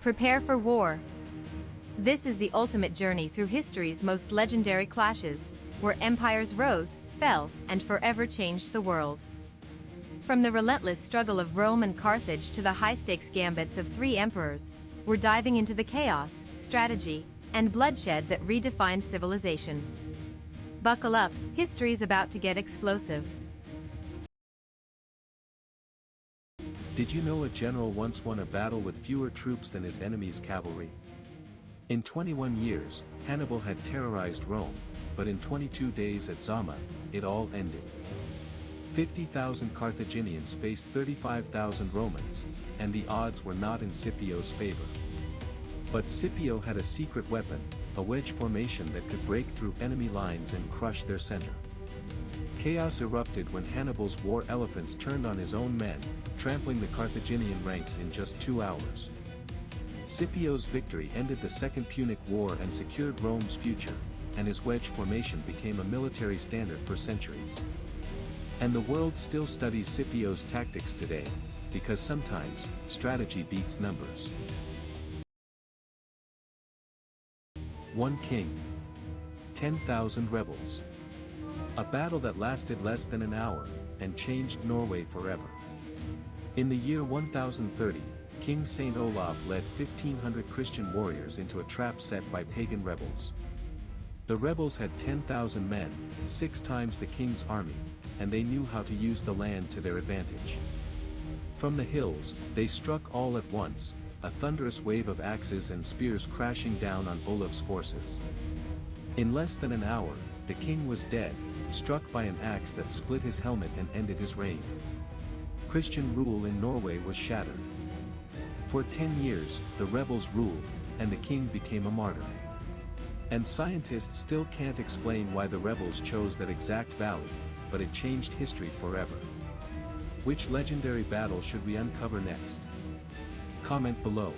Prepare for war. This is the ultimate journey through history's most legendary clashes, where empires rose, fell, and forever changed the world. From the relentless struggle of Rome and Carthage to the high-stakes gambits of three emperors, we're diving into the chaos, strategy, and bloodshed that redefined civilization. Buckle up, history's about to get explosive. Did you know a general once won a battle with fewer troops than his enemy's cavalry? In 21 years, Hannibal had terrorized Rome, but in 22 days at Zama, it all ended. 50,000 Carthaginians faced 35,000 Romans, and the odds were not in Scipio's favor. But Scipio had a secret weapon, a wedge formation that could break through enemy lines and crush their center. Chaos erupted when Hannibal's war elephants turned on his own men, trampling the Carthaginian ranks in just 2 hours. Scipio's victory ended the Second Punic War and secured Rome's future, and his wedge formation became a military standard for centuries. And the world still studies Scipio's tactics today, because sometimes, strategy beats numbers. 1 king. 10,000 rebels. A battle that lasted less than an hour, and changed Norway forever. In the year 1030, King Saint Olaf led 1,500 Christian warriors into a trap set by pagan rebels. The rebels had 10,000 men, 6 times the king's army, and they knew how to use the land to their advantage. From the hills, they struck all at once, a thunderous wave of axes and spears crashing down on Olaf's forces. In less than an hour, the king was dead, struck by an axe that split his helmet and ended his reign. Christian rule in Norway was shattered. For 10 years, the rebels ruled, and the king became a martyr. And scientists still can't explain why the rebels chose that exact valley, but it changed history forever. Which legendary battle should we uncover next? Comment below.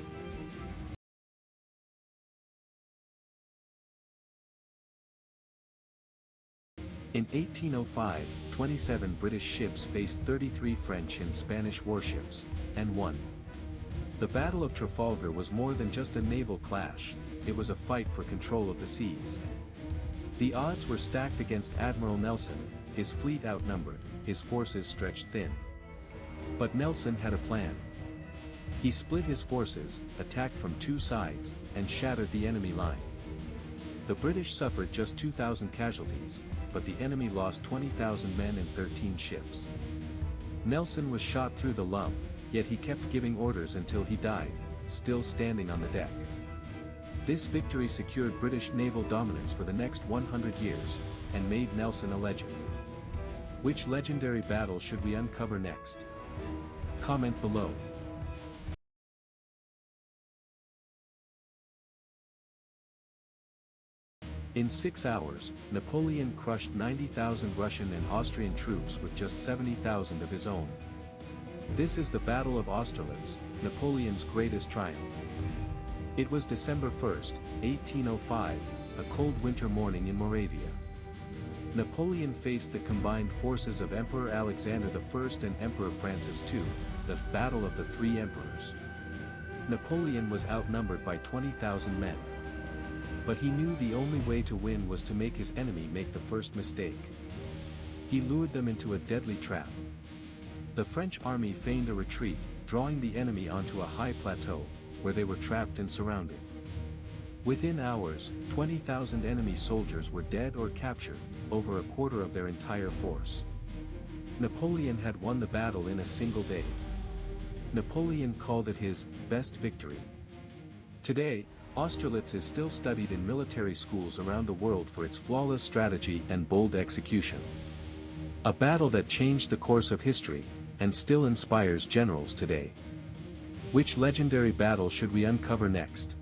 In 1805, 27 British ships faced 33 French and Spanish warships, and won. The Battle of Trafalgar was more than just a naval clash, it was a fight for control of the seas. The odds were stacked against Admiral Nelson, his fleet outnumbered, his forces stretched thin. But Nelson had a plan. He split his forces, attacked from 2 sides, and shattered the enemy line. The British suffered just 2,000 casualties, but the enemy lost 20,000 men and 13 ships. Nelson was shot through the lung, yet he kept giving orders until he died, still standing on the deck. This victory secured British naval dominance for the next 100 years, and made Nelson a legend. Which legendary battle should we uncover next? Comment below. In 6 hours, Napoleon crushed 90,000 Russian and Austrian troops with just 70,000 of his own. This is the Battle of Austerlitz, Napoleon's greatest triumph. It was December 1, 1805, a cold winter morning in Moravia. Napoleon faced the combined forces of Emperor Alexander I and Emperor Francis II, the Battle of the Three Emperors. Napoleon was outnumbered by 20,000 men. But he knew the only way to win was to make his enemy make the first mistake. He lured them into a deadly trap. The French army feigned a retreat, drawing the enemy onto a high plateau, where they were trapped and surrounded. Within hours, 20,000 enemy soldiers were dead or captured, over a quarter of their entire force. Napoleon had won the battle in a single day. Napoleon called it his best victory. Today, Austerlitz is still studied in military schools around the world for its flawless strategy and bold execution. A battle that changed the course of history, and still inspires generals today. Which legendary battle should we uncover next?